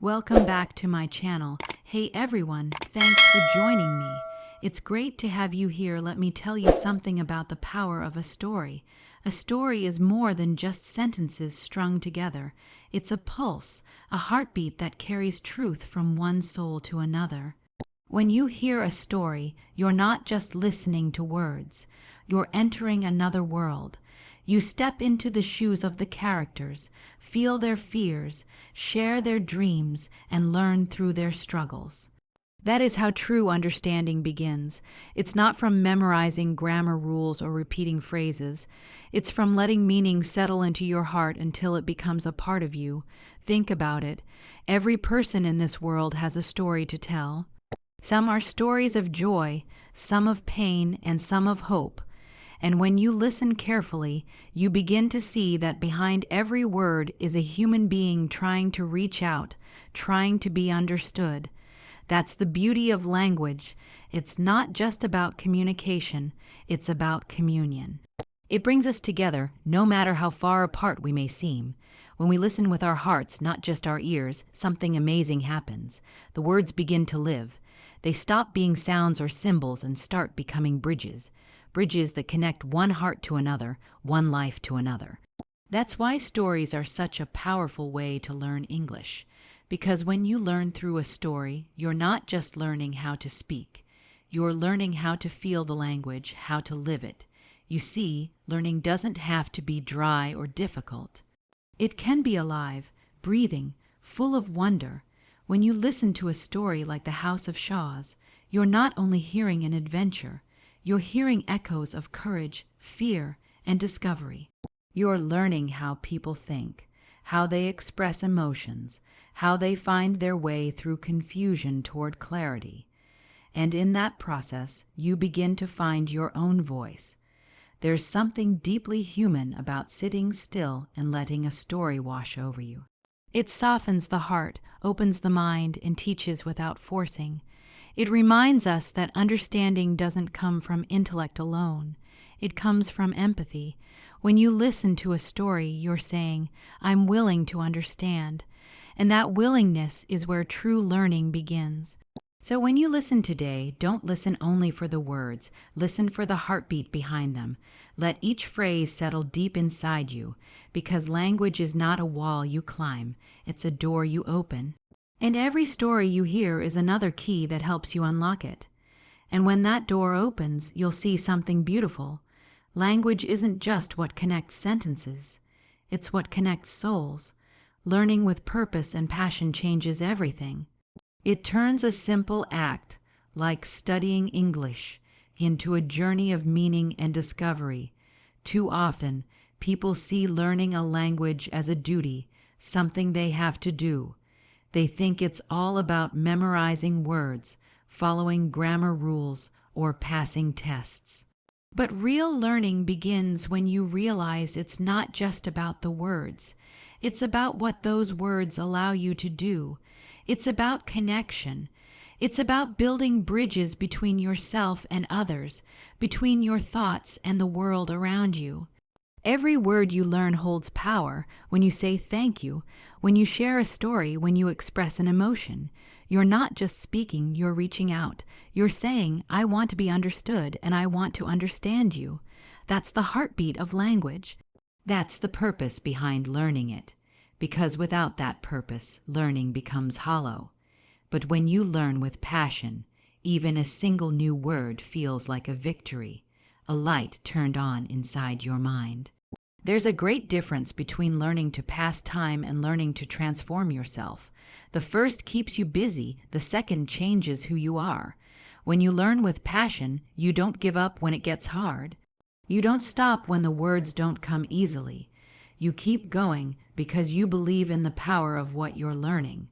Welcome back to my channel. Hey everyone, thanks for joining me. It's great to have you here. Let me tell you something about the power of a story. A story is more than just sentences strung together. It's a pulse, a heartbeat that carries truth from one soul to another. When you hear a story, you're not just listening to words. You're entering another world. You step into the shoes of the characters, feel their fears, share their dreams, and learn through their struggles. That is how true understanding begins. It's not from memorizing grammar rules or repeating phrases. It's from letting meaning settle into your heart until it becomes a part of you. Think about it. Every person in this world has a story to tell. Some are stories of joy, some of pain, and some of hope. And when you listen carefully, you begin to see that behind every word is a human being trying to reach out, trying to be understood. That's the beauty of language. It's not just about communication, it's about communion. It brings us together, no matter how far apart we may seem. When we listen with our hearts, not just our ears, something amazing happens. The words begin to live. They stop being sounds or symbols and start becoming bridges. Bridges that connect one heart to another, one life to another. That's why stories are such a powerful way to learn English. Because when you learn through a story, you're not just learning how to speak. You're learning how to feel the language, how to live it. You see, learning doesn't have to be dry or difficult. It can be alive, breathing, full of wonder. When you listen to a story like The House of Shaws, you're not only hearing an adventure, you're hearing echoes of courage, fear, and discovery. You're learning how people think, how they express emotions, how they find their way through confusion toward clarity. And in that process, you begin to find your own voice. There's something deeply human about sitting still and letting a story wash over you. It softens the heart, opens the mind, and teaches without forcing. It reminds us that understanding doesn't come from intellect alone. It comes from empathy. When you listen to a story, you're saying, I'm willing to understand. And that willingness is where true learning begins. So when you listen today, don't listen only for the words. Listen for the heartbeat behind them. Let each phrase settle deep inside you, because language is not a wall you climb. It's a door you open. And every story you hear is another key that helps you unlock it. And when that door opens, you'll see something beautiful. Language isn't just what connects sentences. It's what connects souls. Learning with purpose and passion changes everything. It turns a simple act, like studying English, into a journey of meaning and discovery. Too often, people see learning a language as a duty, something they have to do. They think it's all about memorizing words, following grammar rules, or passing tests. But real learning begins when you realize it's not just about the words. It's about what those words allow you to do. It's about connection. It's about building bridges between yourself and others, between your thoughts and the world around you. Every word you learn holds power. When you say thank you, when you share a story, when you express an emotion, you're not just speaking, you're reaching out. You're saying, I want to be understood and I want to understand you. That's the heartbeat of language. That's the purpose behind learning it. Because without that purpose, learning becomes hollow. But when you learn with passion, even a single new word feels like a victory, a light turned on inside your mind. There's a great difference between learning to pass time and learning to transform yourself. The first keeps you busy, the second changes who you are. When you learn with passion, you don't give up when it gets hard. You don't stop when the words don't come easily. You keep going because you believe in the power of what you're learning.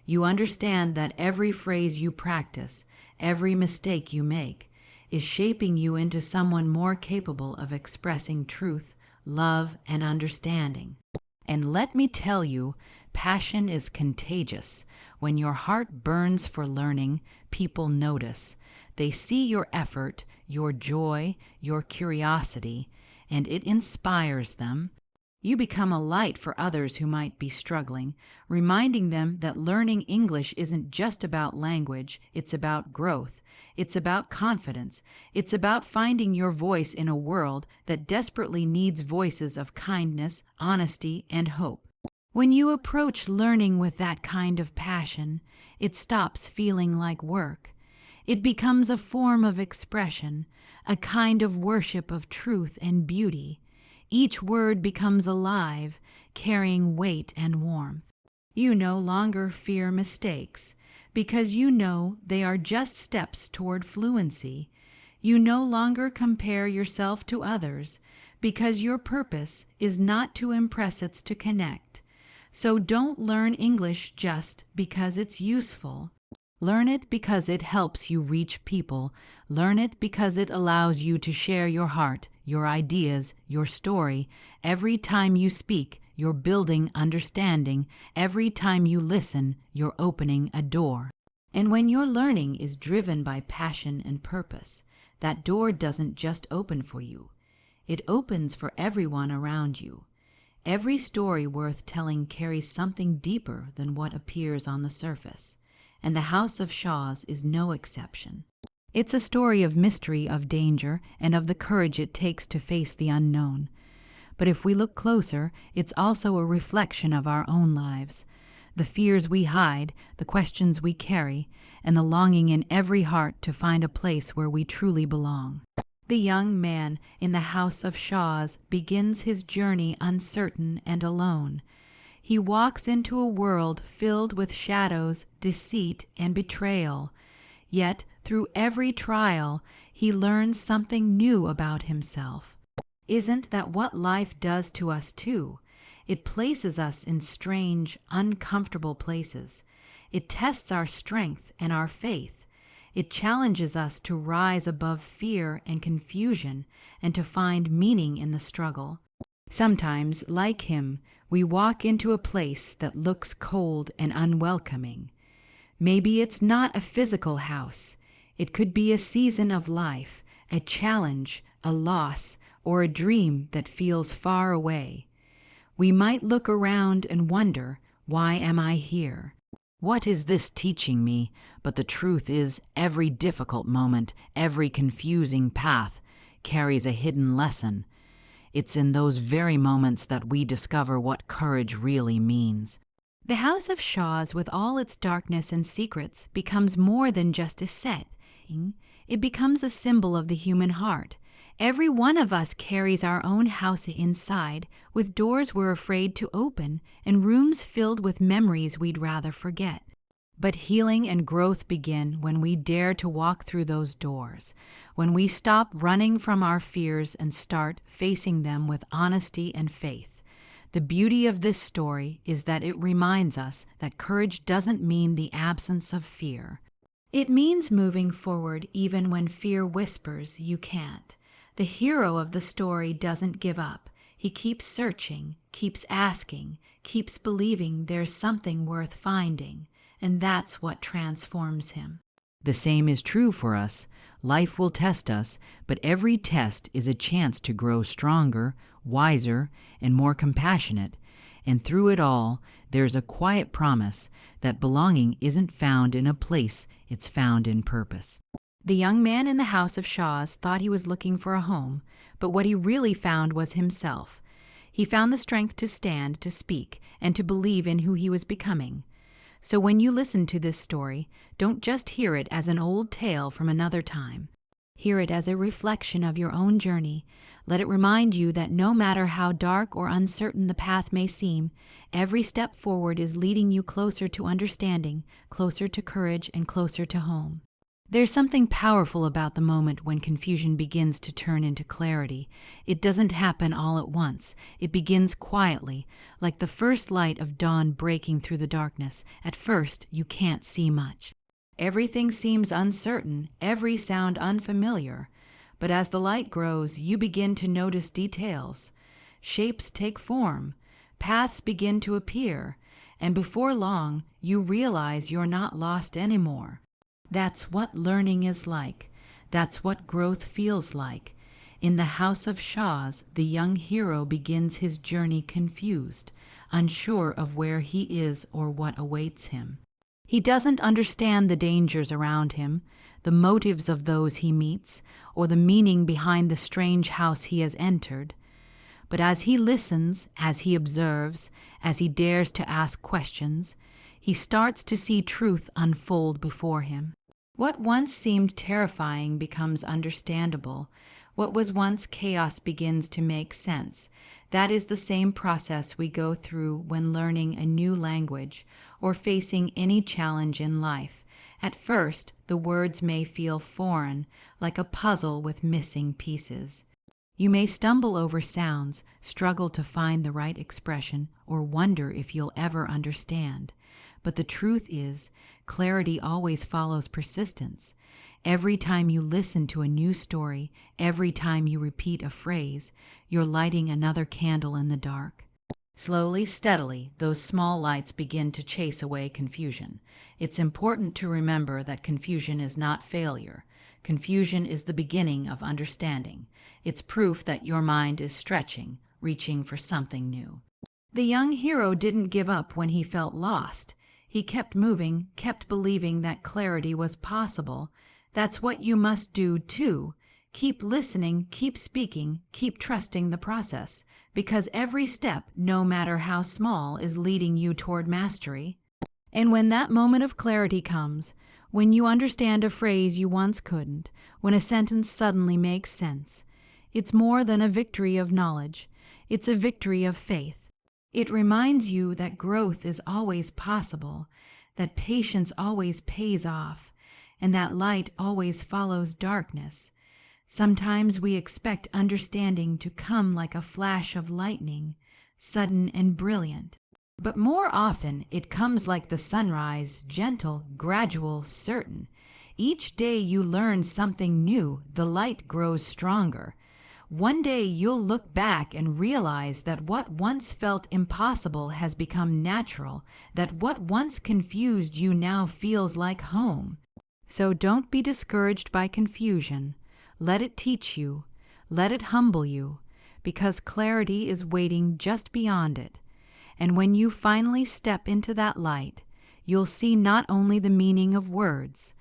You understand that every phrase you practice, every mistake you make, is shaping you into someone more capable of expressing truth, love, and understanding. And let me tell you, passion is contagious. When your heart burns for learning, people notice. They see your effort, your joy, your curiosity, and it inspires them. You become a light for others who might be struggling, reminding them that learning English isn't just about language, it's about growth, it's about confidence, it's about finding your voice in a world that desperately needs voices of kindness, honesty, and hope. When you approach learning with that kind of passion, it stops feeling like work. It becomes a form of expression, a kind of worship of truth and beauty. Each word becomes alive, carrying weight and warmth. You no longer fear mistakes, because you know they are just steps toward fluency. You no longer compare yourself to others, because your purpose is not to impress, it's to connect. So don't learn English just because it's useful. Learn it because it helps you reach people. Learn it because it allows you to share your heart, your ideas, your story. Every time you speak, you're building understanding. Every time you listen, you're opening a door. And when your learning is driven by passion and purpose, that door doesn't just open for you. It opens for everyone around you. Every story worth telling carries something deeper than what appears on the surface. And the House of Shaws is no exception. It's a story of mystery, of danger, and of the courage it takes to face the unknown. But if we look closer, it's also a reflection of our own lives, the fears we hide, the questions we carry, and the longing in every heart to find a place where we truly belong. The young man in the House of Shaws begins his journey uncertain and alone. He walks into a world filled with shadows, deceit, and betrayal. Yet, through every trial, he learns something new about himself. Isn't that what life does to us too? It places us in strange, uncomfortable places. It tests our strength and our faith. It challenges us to rise above fear and confusion and to find meaning in the struggle. Sometimes, like him, we walk into a place that looks cold and unwelcoming. Maybe it's not a physical house. It could be a season of life, a challenge, a loss, or a dream that feels far away. We might look around and wonder, why am I here? What is this teaching me? But the truth is, every difficult moment, every confusing path carries a hidden lesson. It's in those very moments that we discover what courage really means. The House of Shaws, with all its darkness and secrets, becomes more than just a set. It becomes a symbol of the human heart. Every one of us carries our own house inside, with doors we're afraid to open and rooms filled with memories we'd rather forget. But healing and growth begin when we dare to walk through those doors, when we stop running from our fears and start facing them with honesty and faith. The beauty of this story is that it reminds us that courage doesn't mean the absence of fear. It means moving forward even when fear whispers you can't. The hero of the story doesn't give up. He keeps searching, keeps asking, keeps believing there's something worth finding. And that's what transforms him. The same is true for us. Life will test us, but every test is a chance to grow stronger, wiser, and more compassionate. And through it all, there's a quiet promise that belonging isn't found in a place, it's found in purpose. The young man in the House of Shaws thought he was looking for a home, but what he really found was himself. He found the strength to stand, to speak, and to believe in who he was becoming. So when you listen to this story, don't just hear it as an old tale from another time. Hear it as a reflection of your own journey. Let it remind you that no matter how dark or uncertain the path may seem, every step forward is leading you closer to understanding, closer to courage, and closer to home. There's something powerful about the moment when confusion begins to turn into clarity. It doesn't happen all at once. It begins quietly, like the first light of dawn breaking through the darkness. At first, you can't see much. Everything seems uncertain, every sound unfamiliar. But as the light grows, you begin to notice details. Shapes take form, paths begin to appear, and before long, you realize you're not lost anymore. That's what learning is like. That's what growth feels like. In the House of Shaws, the young hero begins his journey confused, unsure of where he is or what awaits him. He doesn't understand the dangers around him, the motives of those he meets, or the meaning behind the strange house he has entered. But as he listens, as he observes, as he dares to ask questions, he starts to see truth unfold before him. What once seemed terrifying becomes understandable. What was once chaos begins to make sense. That is the same process we go through when learning a new language or facing any challenge in life. At first, the words may feel foreign, like a puzzle with missing pieces. You may stumble over sounds, struggle to find the right expression, or wonder if you'll ever understand. But the truth is, clarity always follows persistence. Every time you listen to a new story, every time you repeat a phrase, you're lighting another candle in the dark. Slowly, steadily, those small lights begin to chase away confusion. It's important to remember that confusion is not failure. Confusion is the beginning of understanding. It's proof that your mind is stretching, reaching for something new. The young hero didn't give up when he felt lost. He kept moving, kept believing that clarity was possible. That's what you must do, too. Keep listening, keep speaking, keep trusting the process, because every step, no matter how small, is leading you toward mastery. And when that moment of clarity comes, when you understand a phrase you once couldn't, when a sentence suddenly makes sense, it's more than a victory of knowledge. It's a victory of faith. It reminds you that growth is always possible, that patience always pays off, and that light always follows darkness. Sometimes we expect understanding to come like a flash of lightning, sudden and brilliant. But more often it comes like the sunrise, gentle, gradual, certain. Each day you learn something new, the light grows stronger. One day you'll look back and realize that what once felt impossible has become natural, that what once confused you now feels like home. So don't be discouraged by confusion. Let it teach you. Let it humble you, because clarity is waiting just beyond it. And when you finally step into that light, you'll see not only the meaning of words,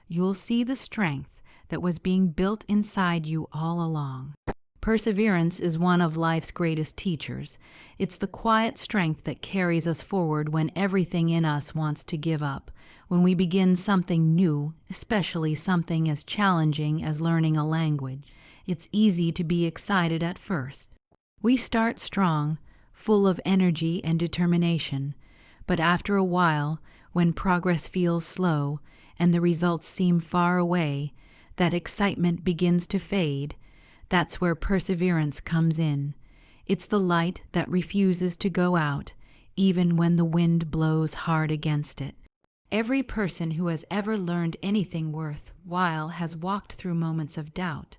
you'll see the strength that was being built inside you all along. Perseverance is one of life's greatest teachers. It's the quiet strength that carries us forward when everything in us wants to give up. When we begin something new, especially something as challenging as learning a language, it's easy to be excited at first. We start strong, full of energy and determination, but after a while, when progress feels slow and the results seem far away, that excitement begins to fade. That's where perseverance comes in. It's the light that refuses to go out, even when the wind blows hard against it. Every person who has ever learned anything worthwhile has walked through moments of doubt.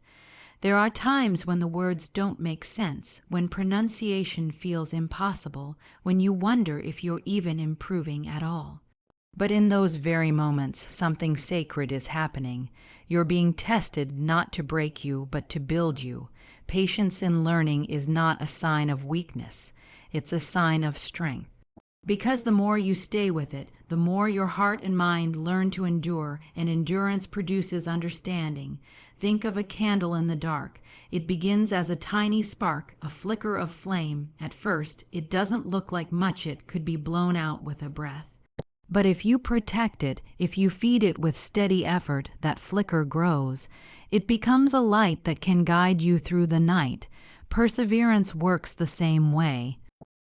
There are times when the words don't make sense, when pronunciation feels impossible, when you wonder if you're even improving at all. But in those very moments, something sacred is happening. You're being tested not to break you, but to build you. Patience in learning is not a sign of weakness. It's a sign of strength. Because the more you stay with it, the more your heart and mind learn to endure, and endurance produces understanding. Think of a candle in the dark. It begins as a tiny spark, a flicker of flame. At first, it doesn't look like much. It could be blown out with a breath. But if you protect it, if you feed it with steady effort, that flicker grows. It becomes a light that can guide you through the night. Perseverance works the same way.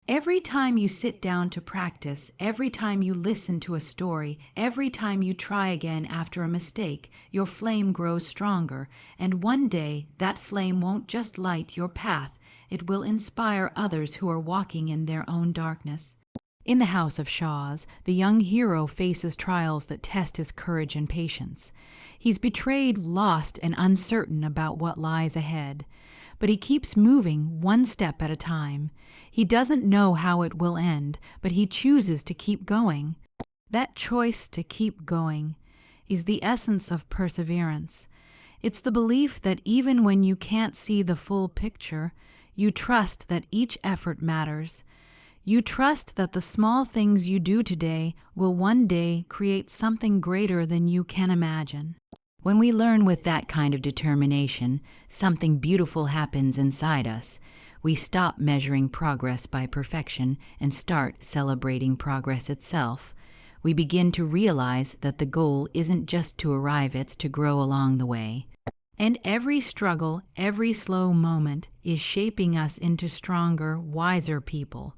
Every time you sit down to practice, every time you listen to a story, every time you try again after a mistake, your flame grows stronger, and one day that flame won't just light your path, it will inspire others who are walking in their own darkness. In the House of Shaws, the young hero faces trials that test his courage and patience. He's betrayed, lost, and uncertain about what lies ahead. But he keeps moving one step at a time. He doesn't know how it will end, but he chooses to keep going. That choice to keep going is the essence of perseverance. It's the belief that even when you can't see the full picture, you trust that each effort matters. You trust that the small things you do today will one day create something greater than you can imagine. When we learn with that kind of determination, something beautiful happens inside us. We stop measuring progress by perfection and start celebrating progress itself. We begin to realize that the goal isn't just to arrive, it's to grow along the way. And every struggle, every slow moment is shaping us into stronger, wiser people.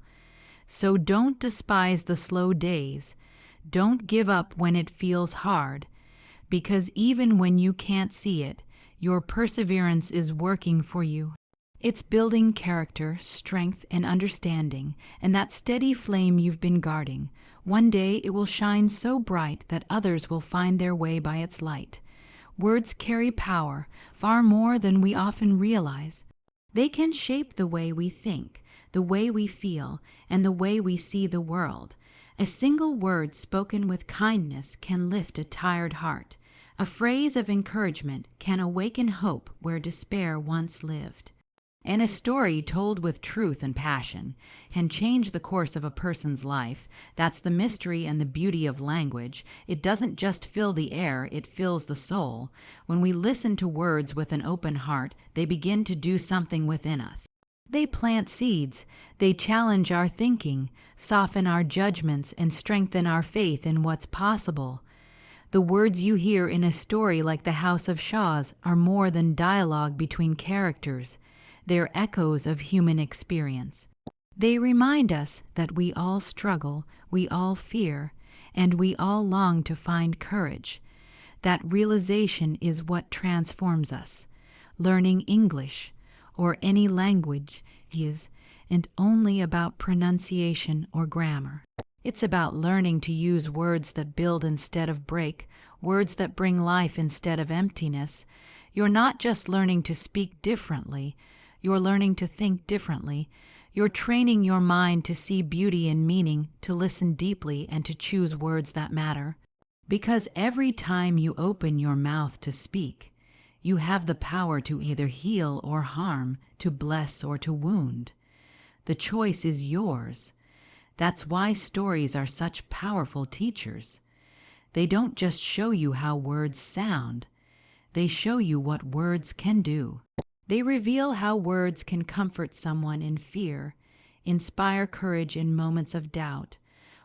So don't despise the slow days. Don't give up when it feels hard, because even when you can't see it, your perseverance is working for you. It's building character, strength, and understanding, and that steady flame you've been guarding. One day it will shine so bright that others will find their way by its light. Words carry power, far more than we often realize. They can shape the way we think, the way we feel, and the way we see the world. A single word spoken with kindness can lift a tired heart. A phrase of encouragement can awaken hope where despair once lived. And a story told with truth and passion can change the course of a person's life. That's the mystery and the beauty of language. It doesn't just fill the air, it fills the soul. When we listen to words with an open heart, they begin to do something within us. They plant seeds, they challenge our thinking, soften our judgments, and strengthen our faith in what's possible. The words you hear in a story like The House of Shaws are more than dialogue between characters. They're echoes of human experience. They remind us that we all struggle, we all fear, and we all long to find courage. That realization is what transforms us. Learning English, or any language, isn't only about pronunciation or grammar. It's about learning to use words that build instead of break, words that bring life instead of emptiness. You're not just learning to speak differently, you're learning to think differently. You're training your mind to see beauty and meaning, to listen deeply, and to choose words that matter. Because every time you open your mouth to speak, you have the power to either heal or harm, to bless or to wound. The choice is yours. That's why stories are such powerful teachers. They don't just show you how words sound, they show you what words can do. They reveal how words can comfort someone in fear, inspire courage in moments of doubt,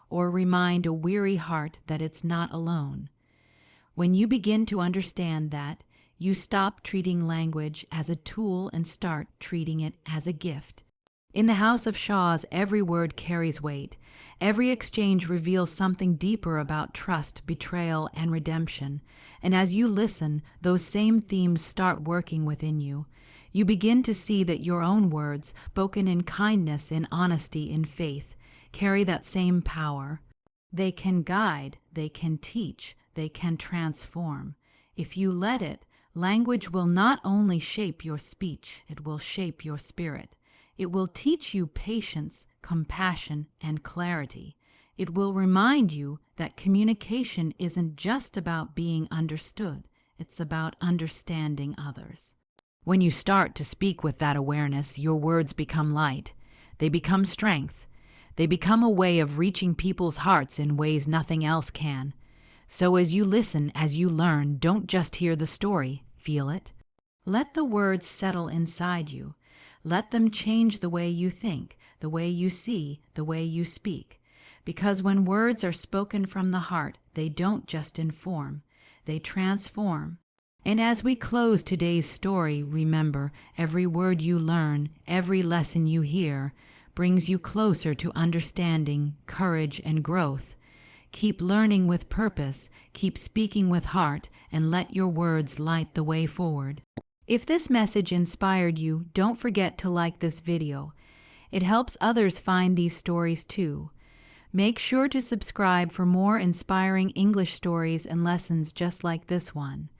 or remind a weary heart that it's not alone. When you begin to understand that, you stop treating language as a tool and start treating it as a gift. In The House of Shaws, every word carries weight. Every exchange reveals something deeper about trust, betrayal, and redemption. And as you listen, those same themes start working within you. You begin to see that your own words, spoken in kindness, in honesty, in faith, carry that same power. They can guide, they can teach, they can transform. If you let it, language will not only shape your speech, it will shape your spirit. It will teach you patience, compassion, and clarity. It will remind you that communication isn't just about being understood, it's about understanding others. When you start to speak with that awareness, your words become light. They become strength. They become a way of reaching people's hearts in ways nothing else can. So as you listen, as you learn, don't just hear the story, feel it. Let the words settle inside you. Let them change the way you think, the way you see, the way you speak. Because when words are spoken from the heart, they don't just inform, they transform. And as we close today's story, remember, every word you learn, every lesson you hear, brings you closer to understanding, courage, and growth. Keep learning with purpose, keep speaking with heart, and let your words light the way forward. If this message inspired you, don't forget to like this video. It helps others find these stories too. Make sure to subscribe for more inspiring English stories and lessons just like this one.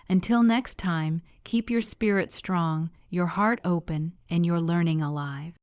Until next time, keep your spirit strong, your heart open, and your learning alive.